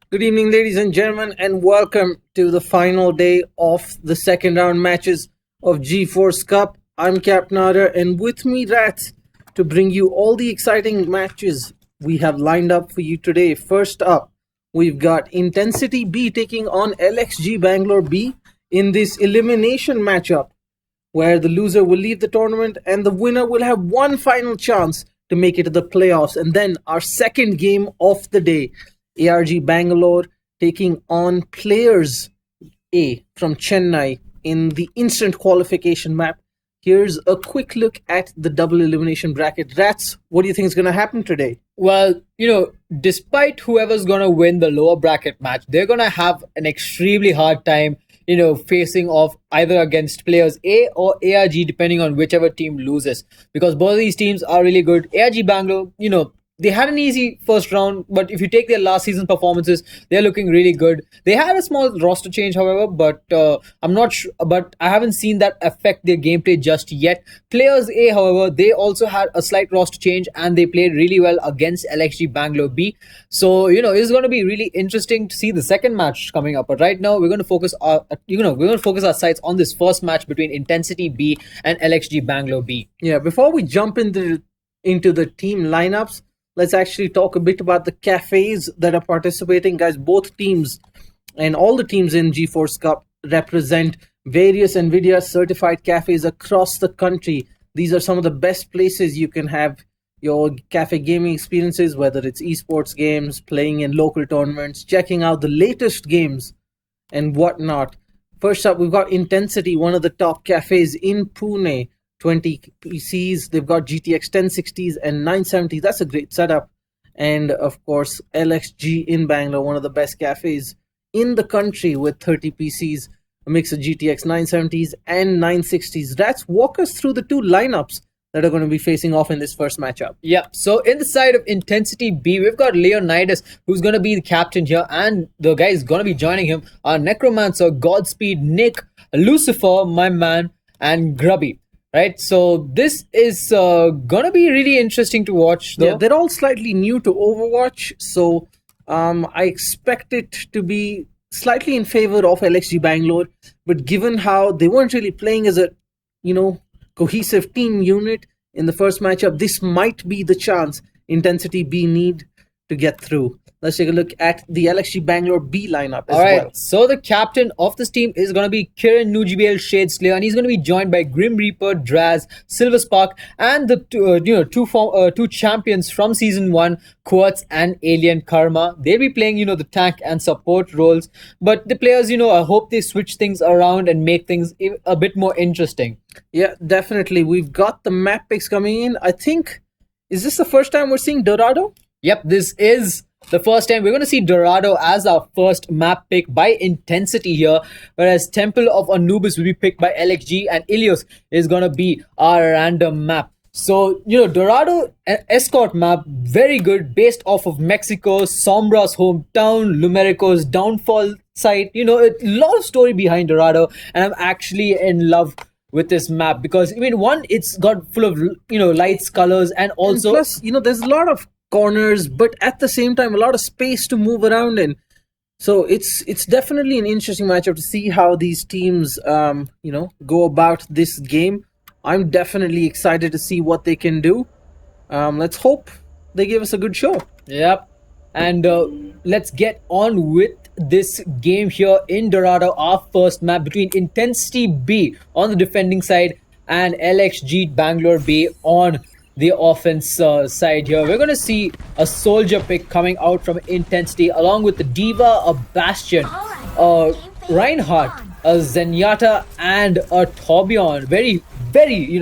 Good evening, ladies and gentlemen, and welcome to the final day of the second round matches of GeForce Cup. I'm Captain Arya, and with me, RatZ, to bring you all the exciting matches we have lined up for you today. First up, we've got Intencity B taking on LXG Bangalore B in this elimination matchup, where the loser will leave the tournament and the winner will have one final chance to make it to the playoffs. And then our second game of the day, ARG Bangalore taking on Players A from Chennai in the instant qualification map. Here's a quick look at the double elimination bracket. RatZ, what do you think is going to happen today? Well, despite whoever's going to win the lower bracket match, they're going to have an extremely hard time, facing off either against Players A or ARG, depending on whichever team loses. Because both of these teams are really good. ARG Bangalore, they had an easy first round, but if you take their last season performances, they're looking really good. They had a small roster change, however, but I'm not sure. But I haven't seen that affect their gameplay just yet. Players A, however, they also had a slight roster change and they played really well against LXG Bangalore B. So it's going to be really interesting to see the second match coming up. But right now, we're going to focus our sights on this first match between Intencity B and LXG Bangalore B. Yeah, before we jump into the team lineups, let's actually talk a bit about the cafes that are participating. Guys, both teams and all the teams in GeForce Cup represent various NVIDIA Certified cafes across the country. These are some of the best places you can have your cafe gaming experiences, whether it's esports games, playing in local tournaments, checking out the latest games and whatnot. First up, we've got Intencity, one of the top cafes in Pune. 20 PCs. They've got GTX 1060s and 970s. That's a great setup. And of course, LXG in Bangalore, one of the best cafes in the country with 30 PCs, a mix of GTX 970s and 960s. Let's walk us through the two lineups that are going to be facing off in this first matchup. Yeah, so in the side of Intencity B, we've got Leonidas, who's going to be the captain here, and the guy is going to be joining him are Necromancer, Godspeed, Nick, Lucifer, my man, and Grubby. Right, so this is gonna be really interesting to watch, though. Yeah, they're all slightly new to Overwatch, so I expect it to be slightly in favor of LXG Bangalore. But given how they weren't really playing as a, cohesive team unit in the first matchup, this might be the chance Intencity B need to get through. Let's take a look at the LXG Bangalore B lineup as well. So the captain of this team is going to be Kiran Nujibel Shadeslayer, and he's going to be joined by Grim Reaper, Draz, Silver Spark, and the two champions from season 1, Quartz and Alien Karma. They'll be playing, the tank and support roles. But the players, I hope they switch things around and make things a bit more interesting. Yeah, definitely. We've got the map picks coming in. I think, is this the first time we're seeing Dorado? Yep, this is the first time we're going to see Dorado as our first map pick by Intencity here, whereas Temple of Anubis will be picked by LXG and Ilios is going to be our random map. So, Dorado escort map, very good, based off of Mexico, Sombra's hometown, Lumerico's downfall site. A lot of story behind Dorado, and I'm actually in love with this map because, one, it's got full of, lights, colors, and also... And plus, there's a lot of corners, but at the same time a lot of space to move around in. So it's definitely an interesting matchup to see how these teams go about this game. I'm definitely excited to see what they can do. Let's hope they give us a good show. Yep. And let's get on with this game here in Dorado, our first map between Intencity B on the defending side and LXG Bangalore B on the offense side here. We're going to see a soldier pick coming out from Intencity along with the Diva, a Bastion, a Reinhardt, a Zenyatta, and a Torbjorn. Very, very,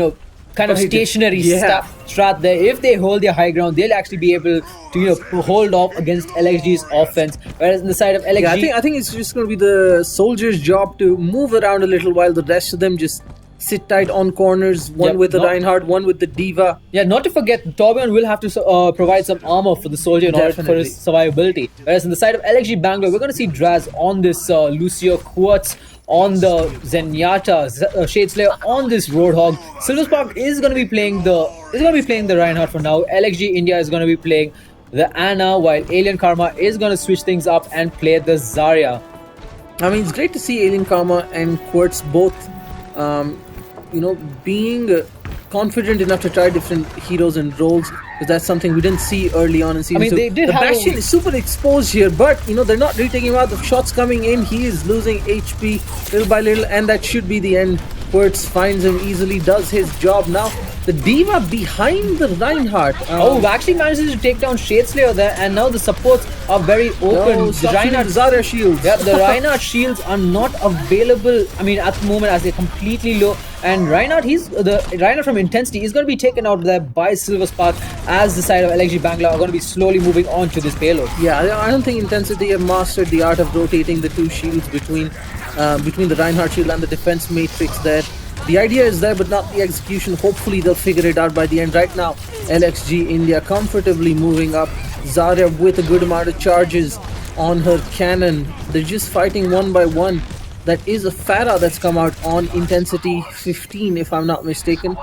kind of stationary strat there. If they hold their high ground, they'll actually be able to, hold off against LXG's offense. Whereas in the side of LXG... Yeah, I think it's just going to be the soldier's job to move around a little while the rest of them just sit tight on corners, one with the Reinhardt, one with the Diva. Yeah, not to forget, Torbjorn will have to provide some armor for the soldier in order for his survivability. Whereas on the side of LXG Bangalore, we're going to see Draz on this Lucio, Quartz on the Zenyatta, Shadeslayer on this Roadhog. Silver Spark is going to be playing the Reinhardt for now. LXG India is going to be playing the Anna, while Alien Karma is going to switch things up and play the Zarya. It's great to see Alien Karma and Quartz both being confident enough to try different heroes and roles, because that's something we didn't see early on in season 2. The Bastion is super exposed here, but they're not really taking him out. The shots coming in, he is losing HP little by little, and that should be the end. Quartz finds him easily, does his job. Now the Diva behind the Reinhardt. Actually manages to take down Shadeslayer there, and now the supports are very open. The Reinhardt Zarya shields. Yeah, the Reinhardt shields are not available. At the moment, as they're completely low. And Reinhardt, the Reinhardt from Intencity is going to be taken out there by Silver Spark, as the side of LXG Bangalore are going to be slowly moving on to this payload. Yeah, I don't think Intencity have mastered the art of rotating the two shields between the Reinhardt shield and the defense matrix there. The idea is there, but not the execution. Hopefully they'll figure it out by the end. Right now, LXG India comfortably moving up. Zarya with a good amount of charges on her cannon. They're just fighting one by one. That is a Farah that's come out on Intencity 15, if I'm not mistaken.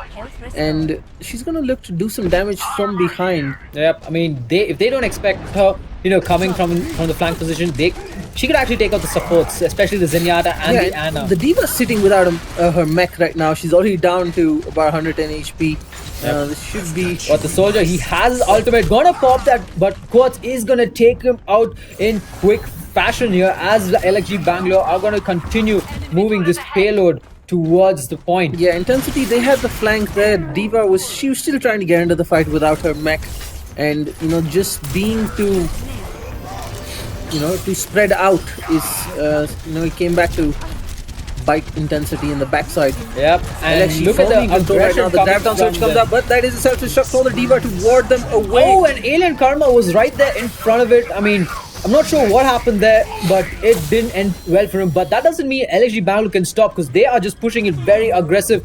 And she's going to look to do some damage from behind. Yep, if they don't expect her, coming from the flank position, she could actually take out the supports, especially the Zenyatta and the Anna. The Diva's sitting without her mech right now. She's already down to about 110 HP. This should be... But the soldier, he has his ultimate. Gonna pop that, but Quartz is gonna take him out in quick fashion here, as the LXG Bangalore are gonna continue moving this payload towards the point. Yeah, Intensity, they had the flank there. She was still trying to get into the fight without her mech. And, just being to spread out is, it came back to bite Intensity in the backside. Yep, and LXG look at the control right now. aggression The dive down switch comes up, but that is a self-destruct on the D.Va to ward them away. Oh, and Alien Karma was right there in front of it. I mean, I'm not sure what happened there, but it didn't end well for him. But that doesn't mean LXG Bangalore can stop, because they are just pushing it very aggressive.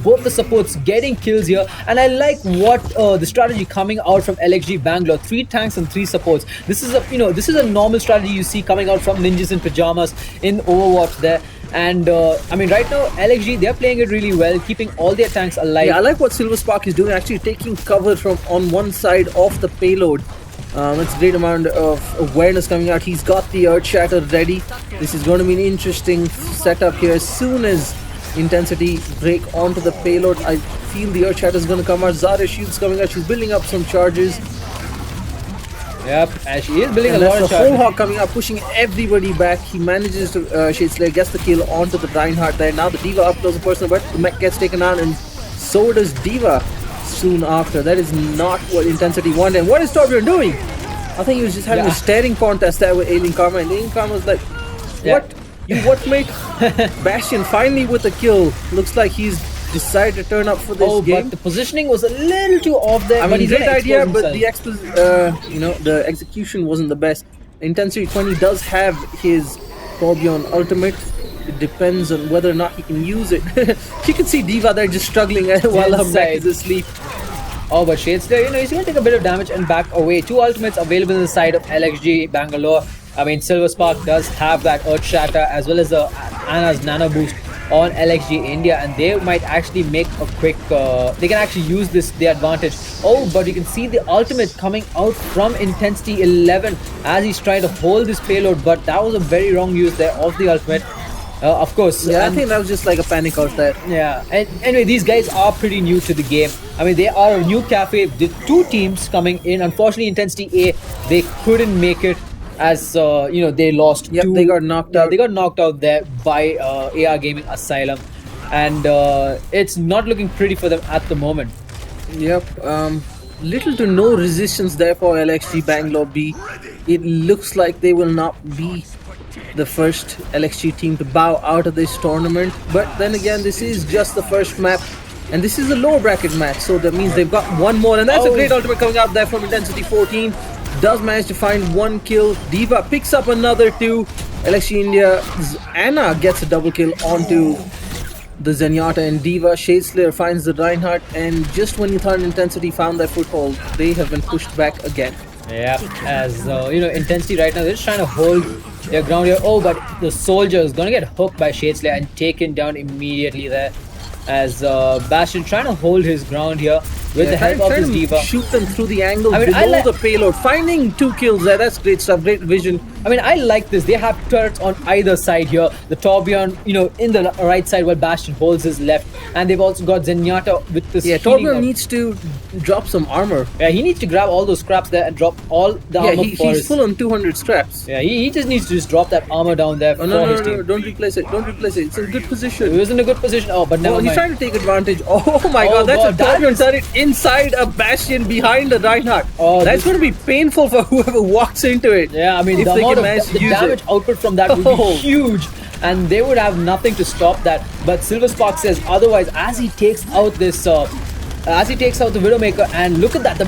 Both the supports getting kills here, and I like what the strategy coming out from LXG Bangalore. 3 tanks and 3 supports. This is a normal strategy you see coming out from ninjas in pajamas in Overwatch there. And I mean, right now LXG, they're playing it really well, keeping all their tanks alive. Yeah, I like what Silver Spark is doing, actually taking cover from on one side of the payload. It's a great amount of awareness coming out. He's got the Earth Shatter ready. This is going to be an interesting setup here. As soon as Intensity break onto the payload, I feel the Earth Shatter is going to come out. Zarya Shield's coming out. She's building up some charges. Yep, and she is building And a lot of that's the whole charges. Hawk coming out, pushing everybody back. He manages to, Shadeslayer gets the kill onto the Reinhardt there. Now the D.Va up close and personal, but the mech gets taken out, and so does D.Va soon after. That is not what Intensity wanted. And what is Torbjorn doing? I think he was just having a staring contest there with Alien Karma, and Alien Karma was like, what? You what, mate? Bastion finally with a kill. Looks like he's decided to turn up for this game. But the positioning was a little too off there. I but mean, he's great gonna idea, expose but himself. the execution wasn't the best. Intensity 20 does have his Torbjorn ultimate. It depends on whether or not he can use it. You can see D.Va there just struggling while her mech is asleep. Oh, but Shadeslayer, he's going to take a bit of damage and back away. 2 ultimates available on the side of LXG Bangalore. I mean, Silver Spark does have that Earth Shatter as well as the Anna's Nano Boost on LXG India, and they might actually make a quick they can actually use their advantage. Oh, but you can see the ultimate coming out from Intensity 11 as he's trying to hold this payload, but that was a very wrong use there of the ultimate. Of course. Yeah, I think that was just like a panic out there. Yeah, and anyway, these guys are pretty new to the game. I mean, they are a new cafe. The 2 teams coming in. Unfortunately, Intensity A, they couldn't make it, as they lost. Yep, they got knocked out. They got knocked out there by AR Gaming Asylum, and it's not looking pretty for them at the moment. Yep. Little to no resistance there for LXG Bangalore B. It looks like they will not be the first LXG team to bow out of this tournament. But then again, this is just the first map, and this is a lower bracket match, so that means they've got one more, and that's a great ultimate coming out there from Intensity 14. Does manage to find 1 kill. D.Va picks up another 2. LXG India's Anna gets a double kill onto the Zenyatta and D.Va. Shadeslayer finds the Reinhardt, and just when you thought Intensity found their foothold, they have been pushed back again. Yeah, as Intensity right now, they're just trying to hold their ground here. Oh, but the soldier is going to get hooked by Shadeslayer and taken down immediately there, as Bastion trying to hold his ground here with the help of his D.Va. Shoot them through the angle below the payload, finding 2 kills there. That's great stuff, great vision. I mean, I like this. They have turrets on either side here. The Torbjorn, in the right side while Bastion holds his left. And they've also got Zenyatta with this. Yeah, Torbjorn needs to drop some armor. Yeah, he needs to grab all those scraps there and drop all the armor. Yeah, he's full on 200 scraps. Yeah, he just needs to just drop that armor down there. Oh, no, don't replace it. Don't replace it. It's in a good position. It was in a good position. Oh, but never mind. He's trying to take advantage. Oh my god, that's a Torbjorn turret inside a Bastion behind the Reinhardt. Oh, that's going to be painful for whoever walks into it. Yeah, I mean, the amount of damage output from that would be huge, and they would have nothing to stop that. But Silver Spark says otherwise, as he takes out this, as he takes out the Widowmaker, and look at that,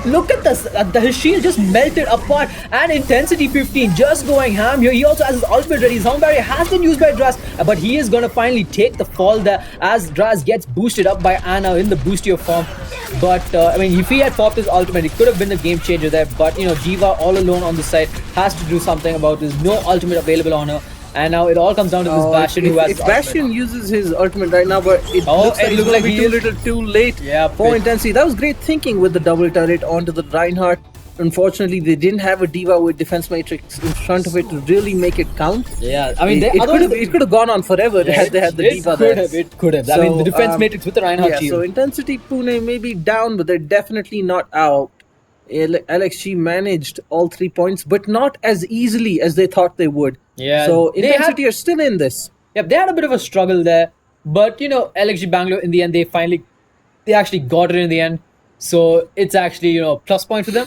look at this, his shield just melted apart, and Intensity 15 just going ham here. He also has his ultimate ready. Sound barrier has been used by Draz, but he is going to finally take the fall there as Draz gets boosted up by Anna in the boostier form. But I mean, if he had popped his ultimate, it could have been the game changer there. But D.Va all alone on the side has to do something about this. No ultimate available on her. And now it all comes down to this Bastion who has. If Bastion uses his ultimate right now, but it looks like it's going to be too late for Intensity. That was great thinking with the double turret onto the Reinhardt. Unfortunately, they didn't have a D.Va with defense matrix in front of it to really make it count. Yeah, I mean, it could have gone on forever had they had the D.Va there. It could have. So, I mean, the defense matrix with the Reinhardt shield. So Intensity Pune may be down, but they're definitely not out. LXG managed all 3 points, but not as easily as they thought they would. Yeah. So Intensity are still in this. Yep, they had a bit of a struggle there, but LXG Bangalore in the end they actually got it in the end, so it's actually plus point for them.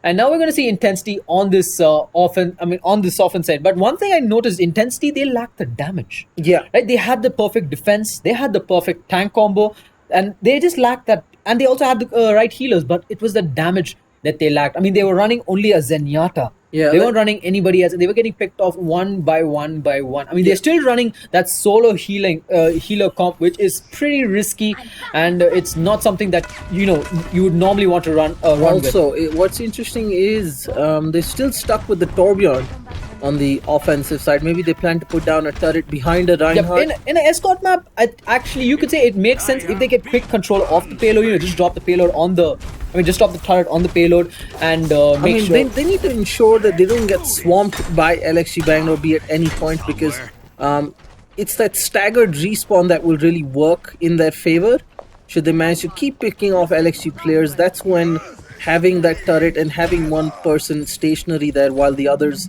And now we're going to see Intensity on this on this offense side. But one thing I noticed, Intensity, they lacked the damage. Yeah. Right? They had the perfect defense, they had the perfect tank combo, and they just lacked that. And they also had the right healers, but it was the damage that they lacked. I mean, they were running only a Zenyatta. Yeah, They weren't running anybody else. They were getting picked off one by one by one. I mean, they're still running that solo healer comp, which is pretty risky, and it's not something that you would normally want to run with. Also, what's interesting is they're still stuck with the Torbjorn on the offensive side. Maybe they plan to put down a turret behind a Reinhardt. Yep. In an escort map, actually, you could say it makes sense if they get quick control of the payload. Just drop the payload on the. Just drop the turret on the payload and make sure. They need to ensure that they don't get swamped by LXG Bangalore be at any point, because it's that staggered respawn that will really work in their favor. Should they manage to keep picking off LXG players, that's when having that turret and having one person stationary there while the others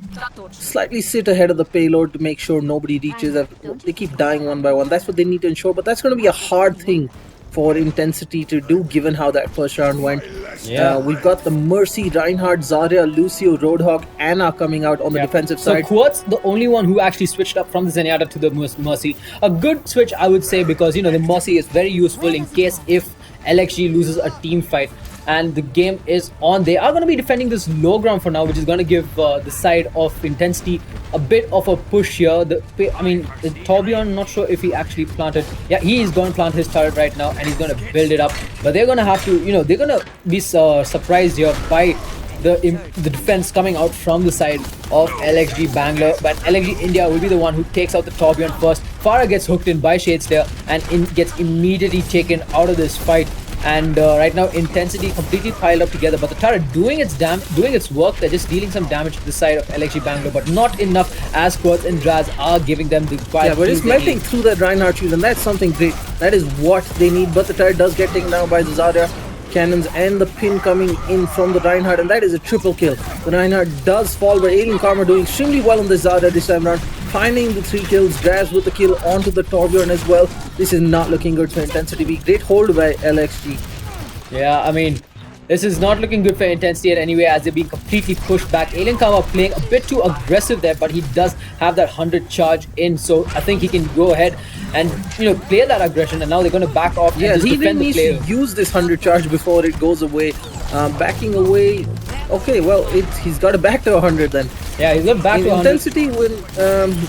slightly sit ahead of the payload to make sure nobody reaches. They keep dying one by one. That's what they need to ensure, but that's going to be a hard thing for Intensity to do, given how that first round went. Yeah. We've got the Mercy, Reinhardt, Zarya, Lucio, Roadhog, Anna coming out on the defensive side. So Quartz, the only one who actually switched up from the Zenyatta to the Mercy. A good switch, I would say, because the Mercy is very useful in case if LXG loses a team fight and the game is on. They are going to be defending this low ground for now, which is going to give the side of Intensity a bit of a push here. The Torbjorn, not sure if he actually planted. Yeah, he is going to plant his turret right now and he's going to build it up. But they're going to have to, they're going to be surprised here by the defense coming out from the side of LXG Bangalore. But LXG India will be the one who takes out the Torbjorn first. Farah gets hooked in by Shadeslayer and gets immediately taken out of this fight. And right now, Intensity completely piled up together, but the turret doing its work. They're just dealing some damage to the side of LXG Bangalore, but not enough, as Quartz and RatZ are giving them the fire. Yeah, but it's melting through that Reinhardt shield, and that's something great. That is what they need. But the turret does get taken down by the Zarya cannons and the pin coming in from the Reinhardt, and that is a triple kill. The Reinhardt does fall, but Alien Karma doing extremely well on the Zarya this time around, finding the 3 kills, grabs with the kill onto the Torbjorn as well. This is not looking good for Intensity. Great hold by LXG. Yeah, this is not looking good for Intensity in any way, as they're being completely pushed back. Alien Karma playing a bit too aggressive there, but he does have that 100 charge in, so I think he can go ahead and play that aggression. And now they're going to back off and just defend the player. He needs to use this 100 charge before it goes away. Backing away. Okay, well, he's got to back to 100 then. Yeah, he's got back to 100. Intensity will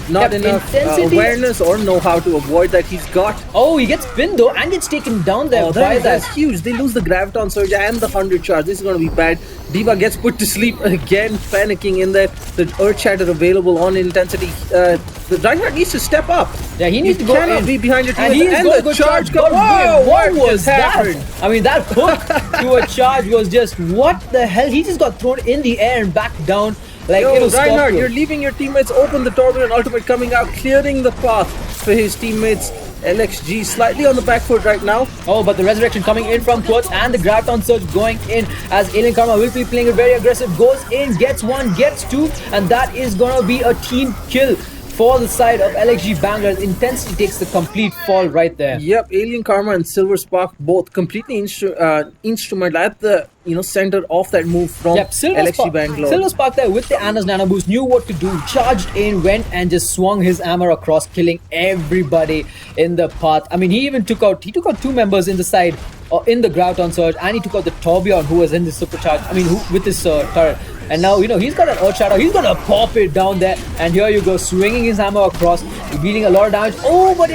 not enough awareness or know how to avoid that. He's got. Oh, he gets pinned though and gets taken down there. That's huge. They lose the Graviton Surge and the 100 charge. This is going to be bad. D.Va gets put to sleep again, panicking in there. The Earth Shatter available on Intensity. The Reinhardt needs to step up. Yeah, he needs to go in. Cannot be behind your team. And the charge goes. Whoa, what was that? That hook to a charge was just, what the hell? He just got thrown in the air and back down. Reinhardt, you're leaving your teammates open. The Torbjorn ultimate coming out, clearing the path for his teammates. LXG slightly on the back foot right now. Oh, but the resurrection coming in from Quartz and the Graviton Surge going in, as Alien Karma will be playing it very aggressive. Goes in, gets 1, gets 2, and that is gonna be a team kill for the side of LXG Bangalore. Intensity takes the complete fall right there. Yep, Alien Karma and Silver Spark both completely instrumental at the center of that move from LXG Bangalore. Silver Spark there with the Anna's Nano Boost knew what to do, charged in, went and just swung his hammer across, killing everybody in the path. He even took out 2 members in the side in the Graviton Surge, and he took out the Torbjorn who was in the supercharge. With his turret. And now, he's got an Earth Shadow. He's gonna pop it down there. And here you go, swinging his hammer across, dealing a lot of damage. Oh, but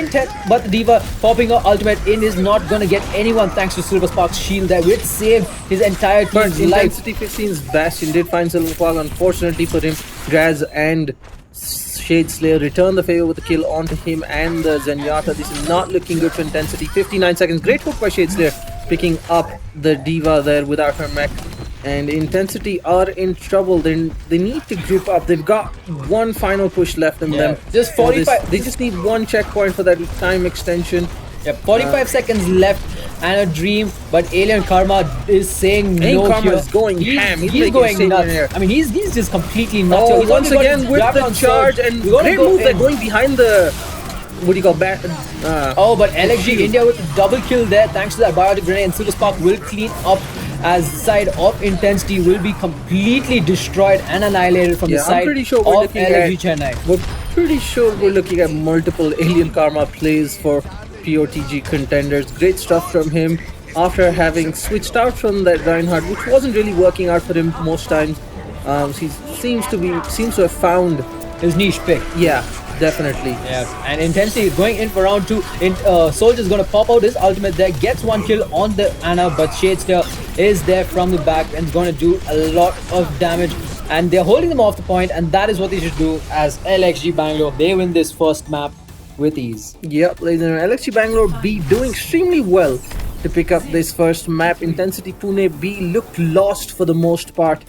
the D.Va popping her ultimate in is not gonna get anyone thanks to Silver Spark's shield there, which saved his entire team's life. Intensity 15's Bastion did find Silver Spark. Unfortunately for him, RatZ and Shadeslayer return the favor with a kill onto him and the Zenyatta. This is not looking good for Intensity. 59 seconds. Great hook by Shadeslayer, picking up the D.Va there without her mech. And Intensity are in trouble. They need to group up. They've got one final push left in them. Just 45. They just need one checkpoint for that time extension. Yeah, 45 seconds left and a dream, but Alien Karma is saying no. Alien Karma is going ham. He's going nuts. He's just completely nuts. Once again with the charge and great move. They're going behind the what do you call Oh, but LXG India with a double kill there thanks to that biotic grenade, and Super Spark will clean up as the side of Intensity will be completely destroyed and annihilated from the I'm side pretty sure of LXG Chennai. We're pretty sure we're looking at multiple Alien Karma plays for POTG contenders. Great stuff from him after having switched out from that Reinhardt, which wasn't really working out for him most times. He seems to have found his niche pick. Yeah, definitely. Yeah, and Intensity is going in for round 2. Soldier's going to pop out his ultimate there, gets one kill on the Ana, but Shadester is there from the back and is going to do a lot of damage. And they're holding them off the point, and that is what they should do as LXG Bangalore. They win this first map with ease. Yep, ladies and gentlemen, LXG Bangalore B doing extremely well to pick up this first map. Intencity Pune B looked lost for the most part.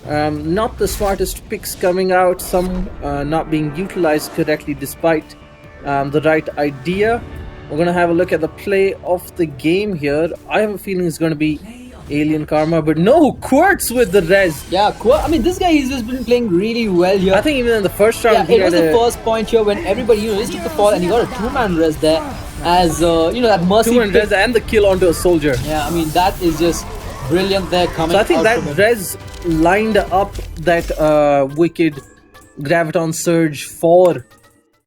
Not the smartest picks coming out, some not being utilized correctly despite the right idea. We're going to have a look at the play of the game here. I have a feeling it's going to be Alien Karma, but no, Quartz with the res. Yeah, I mean, this guy, he's just been playing really well here. I think even in the first round, it was the first point here when everybody, just took the fall and he got a 2-man res there as, that mercy 2-man res and the kill onto a soldier. Yeah, I mean, that is just brilliant there coming. So I think that res lined up that wicked graviton surge for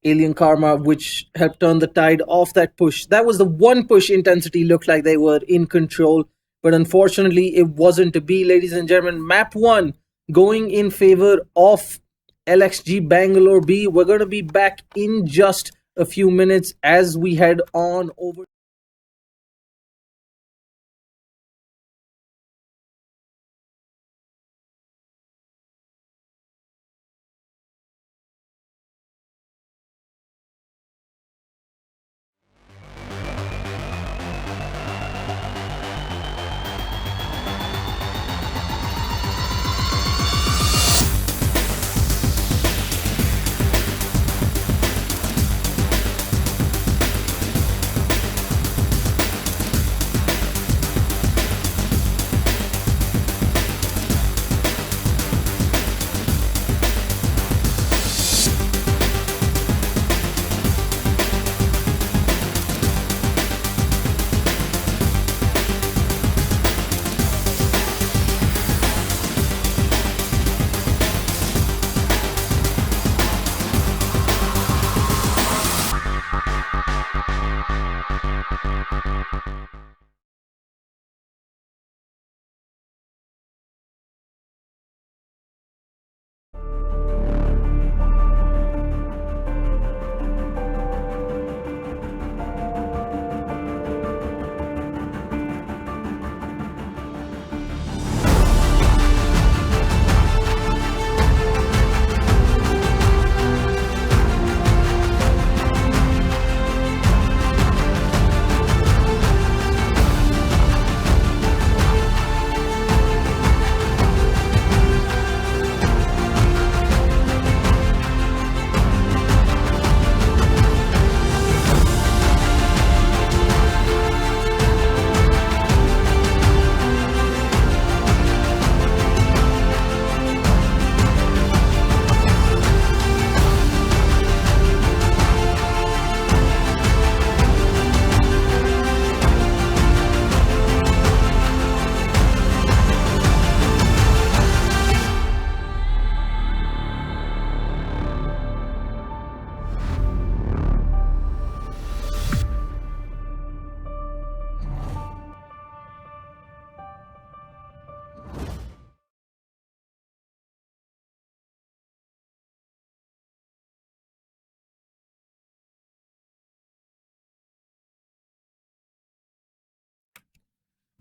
Alien Karma, which helped turn the tide of that push. That was the one push Intensity looked like they were in control, but unfortunately it wasn't to be, ladies and gentlemen. Map 1 going in favor of LXG Bangalore B. We're going to be back in just a few minutes as we head on over.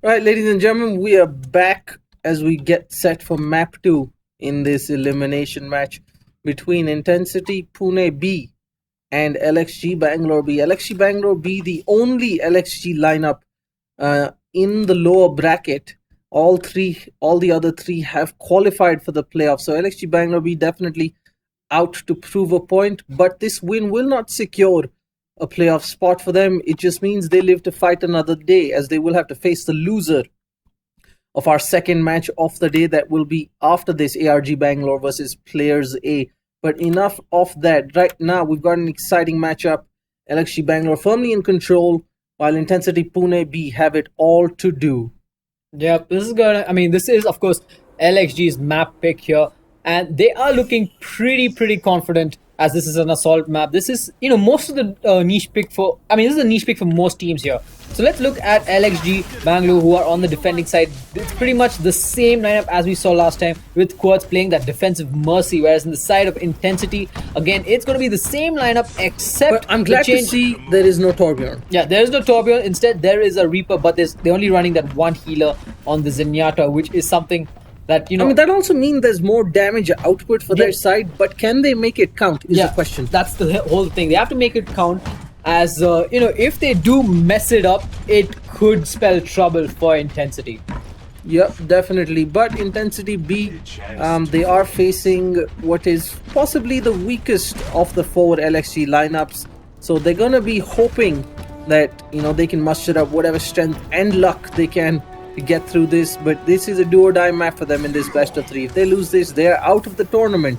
Right, ladies and gentlemen, we are back as we get set for map 2 in this elimination match between Intencity Pune B and LXG Bangalore B. LXG Bangalore B, the only LXG lineup in the lower bracket. All the other three have qualified for the playoffs. So LXG Bangalore B definitely out to prove a point, but this win will not secure a playoff spot for them. It just means they live to fight another day, as they will have to face the loser of our second match of the day that will be after this, ARG Bangalore versus Players A. But enough of that. Right now, we've got an exciting matchup LXG Bangalore firmly in control, while Intensity Pune B have it all to do. Yeah, this is of course LXG's map pick here, and they are looking pretty confident as this is an assault map. This is, most of the niche pick for. This is a niche pick for most teams here. So let's look at LXG Bangalore, who are on the defending side. It's pretty much the same lineup as we saw last time, with Quartz playing that defensive mercy, whereas in the side of Intensity, again, it's going to be the same lineup except But I'm glad to see there is no Torbjorn. Yeah, there is no Torbjorn. Instead, there is a Reaper, but they're only running that one healer on the Zenyatta, which is something that, that also means there's more damage output for their side, but can they make it count is the question. That's the whole thing. They have to make it count, as if they do mess it up, it could spell trouble for Intensity. Yep, definitely. But Intensity B, they are facing what is possibly the weakest of the four LXG lineups. So they're gonna be hoping that they can muster up whatever strength and luck they can to get through this. But this is a do or die map for them in this best of 3. If they lose this, they're out of the tournament.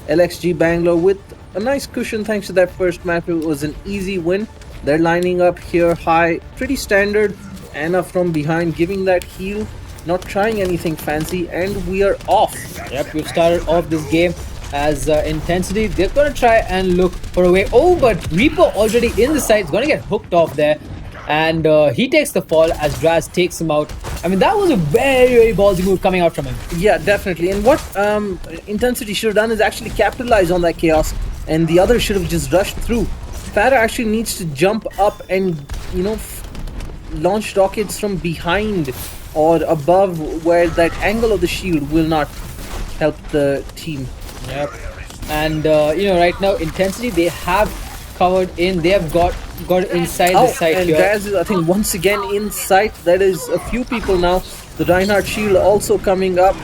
LXG Bangalore with a nice cushion thanks to that first map. It was an easy win. They're lining up here high, pretty standard. Anna from behind giving that heal, not trying anything fancy, and we are off. Yep, we've started off this game as Intensity. They're going to try and look for a way. Oh, but Reaper already in the side is going to get hooked off there. And he takes the fall as RatZ takes him out. That was a very ballsy move coming out from him. Yeah, definitely. And what Intensity should have done is actually capitalize on that chaos, and the other should have just rushed through. Farah actually needs to jump up and, launch rockets from behind or above, where that angle of the shield will not help the team. Yep. And, right now, Intensity, they have covered in. They have got inside the site and here. RatZ is, I think, once again in sight. There is a few people now. The Reinhardt shield also coming up.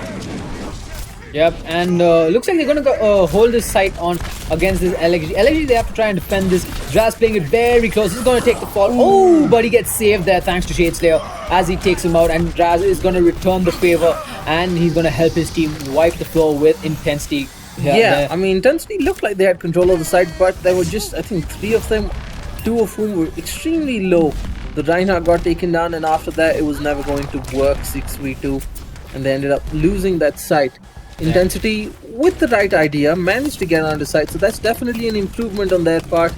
Yep, and looks like they're going to hold this site on against this LXG. LXG, they have to try and defend this. RatZ playing it very close. He's going to take the fall. Oh, but he gets saved there thanks to Shadeslayer as he takes him out. And RatZ is going to return the favor, and he's going to help his team wipe the floor with Intensity. Yeah, Intensity looked like they had control of the site, but there were just, I think, 3 of them, 2 of whom were extremely low. The Reinhardt got taken down, and after that, it was never going to work, 6v2, and they ended up losing that site. Intensity, with the right idea, managed to get on the site, so that's definitely an improvement on their part.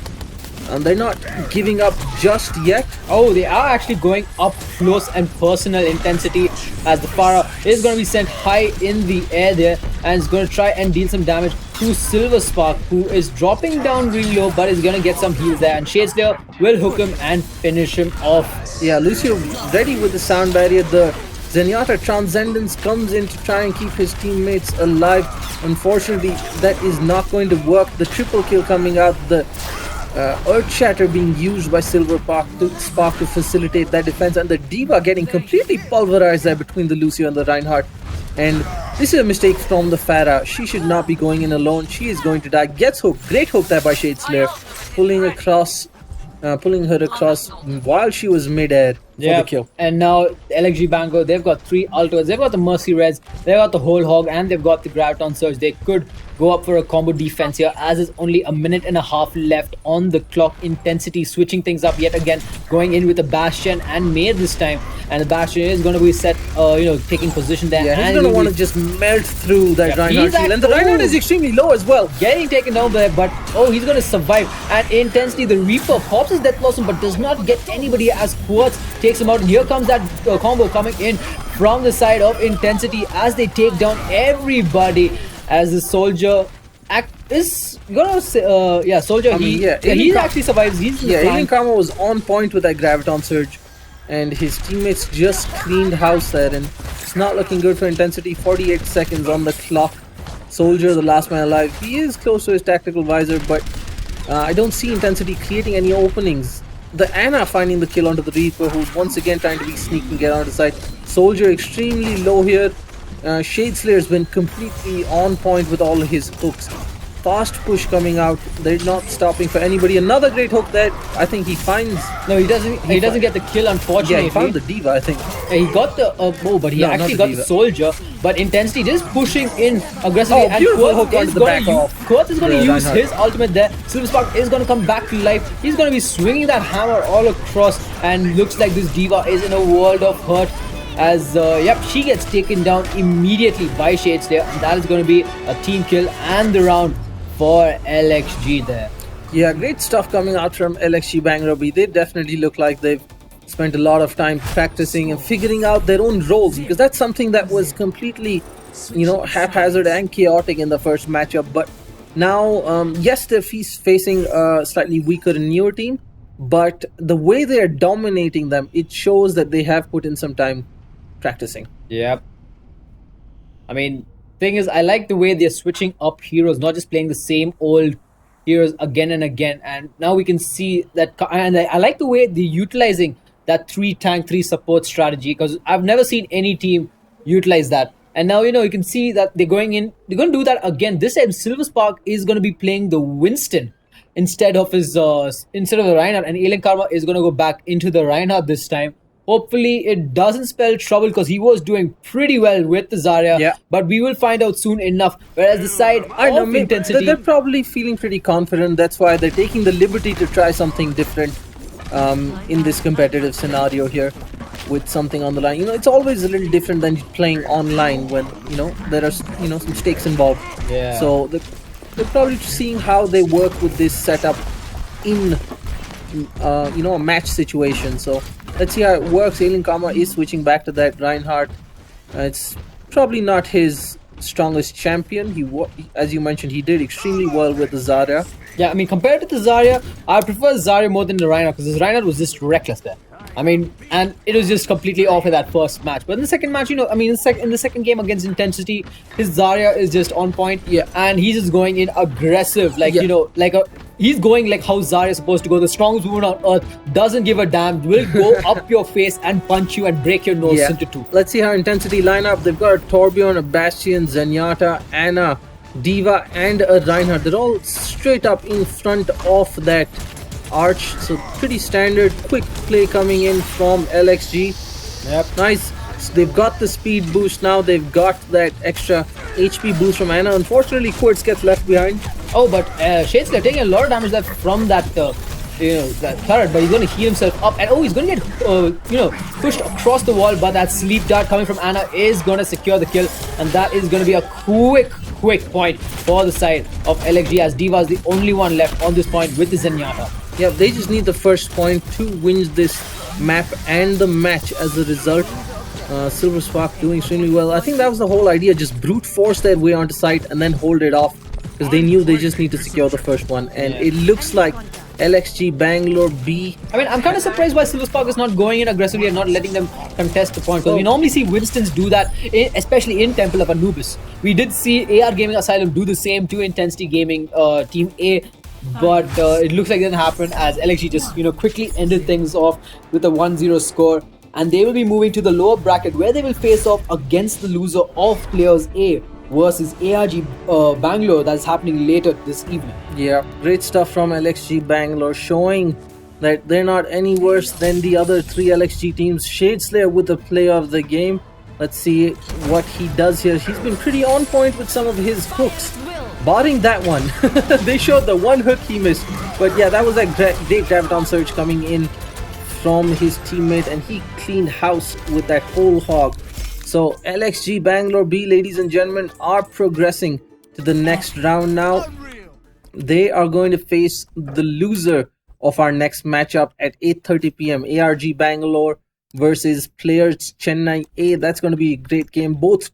And they're not giving up just yet. Oh, they are actually going up close and personal. Intensity, as the Farah is going to be sent high in the air there, and is going to try and deal some damage to Silver Spark, who is dropping down really low, but is going to get some heals there, and Shadeslayer will hook him and finish him off. Yeah, Lucio ready with the sound barrier. The Zenyatta Transcendence comes in to try and keep his teammates alive. Unfortunately, that is not going to work. The triple kill coming out, the Earth Shatter being used by Silver Spark to facilitate that defense, and the Diva getting completely pulverized there between the Lucio and the Reinhardt. And this is a mistake from the Farah. She should not be going in alone. She is going to die. Gets hooked. Great hook there by Shadeslayer, pulling her across while she was mid-air for the kill. And now LXG Bangalore, they've got 3 ultimates. They've got the Mercy Reds, they've got the Whole Hog, and they've got the Graviton Surge. They could go up for a combo defense here, as is only a minute and a half left on the clock. Intensity switching things up yet again, going in with a Bastion and Mage this time. And the Bastion is going to be set, taking position there. Yeah, he's going to want to just melt through that Reinhardt shield. And the Reinhardt is extremely low as well. Getting taken down there, but he's going to survive. And Intensity, the Reaper pops his Death Blossom, but does not get anybody as Quartz takes him out. And here comes that combo coming in from the side of Intensity as they take down everybody. As the Soldier is gonna say, Soldier, he actually survives. Alien Karma was on point with that Graviton Surge, and his teammates just cleaned house there, and it's not looking good for Intensity. 48 seconds on the clock. Soldier, the last man alive, he is close to his tactical visor, but I don't see Intensity creating any openings. The Anna finding the kill onto the Reaper, who's once again trying to be sneaky and get onto the side. Soldier extremely low here. Shadeslayer's been completely on point with all his hooks. fast push coming out. They're not stopping for anybody. Another great hook there. I think he finds. No, he doesn't. He doesn't get the kill, unfortunately. Yeah, he found the Diva, I think. He got the but he No, actually not got the the Diva. Soldier. But Intensity just pushing in aggressively. Oh, beautiful hook onto the back of Kurth is going to the use Reinhardt. his ultimate there. Silver Spark is going to come back to life. He's going to be swinging that hammer all across, and looks like this Diva is in a world of hurt. As yep, she gets taken down immediately by Shadeslayer, and that is going to be a team kill and the round for LXG there. Yeah, great stuff coming out from LXG Bangalore B. They definitely look like they've spent a lot of time practicing and figuring out their own roles, because that's something that was completely, haphazard and chaotic in the first matchup. But now, yes, they're facing a slightly weaker and newer team, but the way they are dominating them, it shows that they have put in some time practicing. Yep. I mean, thing is, I like the way they're switching up heroes, not just playing the same old heroes again and again. And now we can see that, and I like the way they're utilizing that 3 tank, 3 support strategy, because I've never seen any team utilize that. And now, you can see that they're going to do that again. This time, Silver Spark is going to be playing the Winston instead of the Reinhardt, and Alien Karma is going to go back into the Reinhardt this time. Hopefully, it doesn't spell trouble, because he was doing pretty well with the Zarya. Yeah. But we will find out soon enough. Whereas the side of Intensity, they're probably feeling pretty confident. That's why they're taking the liberty to try something different in this competitive scenario here, with something on the line. It's always a little different than playing online when there are some stakes involved. Yeah. So they're probably seeing how they work with this setup in a match situation. So let's see how it works. Alien Karma is switching back to that Reinhardt. It's probably not his strongest champion. As you mentioned, he did extremely well with the Zarya. yeah, I mean, compared to the Zarya, I prefer Zarya more than the Reinhardt, because this Reinhardt was just reckless there. I mean, and it was just completely off in that first match. But in the second match, in the second game against Intensity, his Zarya is just on point. Yeah. And he's just going in aggressive, like, Yeah. he's going like how Zarya is supposed to go. The strongest woman on earth, doesn't give a damn, will go up your face and punch you and break your nose into 2. Let's see how Intensity line up. They've got a Torbjorn, a Bastion, Zenyatta, Anna, Diva, and a Reinhardt. They're all straight up in front of that arch. So pretty standard. Quick play coming in from LXG. Yep. Nice. So they've got the speed boost now. They've got that extra HP boost from Anna. Unfortunately, Quartz gets left behind. Oh, but Shadeslayer taking a lot of damage there from that that turret, but he's going to heal himself up, and he's going to get pushed across the wall. But that sleep dart coming from Anna is going to secure the kill, and that is going to be a quick point for the side of LXG, as Diva is the only one left on this point with the Zenyatta. Yeah, they just need the first point to win this map and the match as a result. Silver Spark doing extremely well. I think that was the whole idea, just brute force their way onto site and then hold it off, because they knew they just need to secure the first one. And it looks like LXG Bangalore B. I mean, I'm kind of surprised why Silver Spark is not going in aggressively and not letting them contest the point, because we normally see Winstons do that, especially in Temple of Anubis. We did see AR Gaming Asylum do the same to Intensity Gaming Team A, but it looks like it didn't happen, as LXG just quickly ended things off with a 1-0 score, and they will be moving to the lower bracket, where they will face off against the loser of players A versus ARG Bangalore. That's happening later this evening. Yeah, great stuff from LXG Bangalore, showing that they're not any worse than the other 3 LXG teams. Shadeslayer with the player of the game. Let's see what he does here. He's been pretty on point with some of his hooks, barring that one. They showed the one hook he missed, but yeah, that was a great graviton surge coming in from his teammate, and he cleaned house with that whole hog. So LXG Bangalore B, ladies and gentlemen, are progressing to the next round now. They are going to face the loser of our next matchup at 8:30 p.m. ARG Bangalore versus Players Chennai A. That's going to be a great game. Both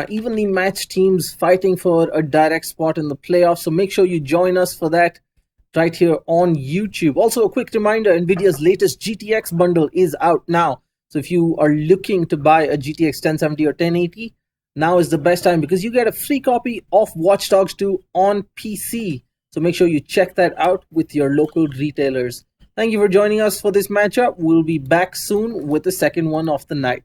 evenly matched teams fighting for a direct spot in the playoffs. So make sure you join us for that right here on YouTube. Also, a quick reminder, NVIDIA's latest GTX bundle is out now. So if you are looking to buy a GTX 1070 or 1080, now is the best time, because you get a free copy of Watch Dogs 2 on PC. So make sure you check that out with your local retailers. Thank you for joining us for this matchup. We'll be back soon with the second one of the night.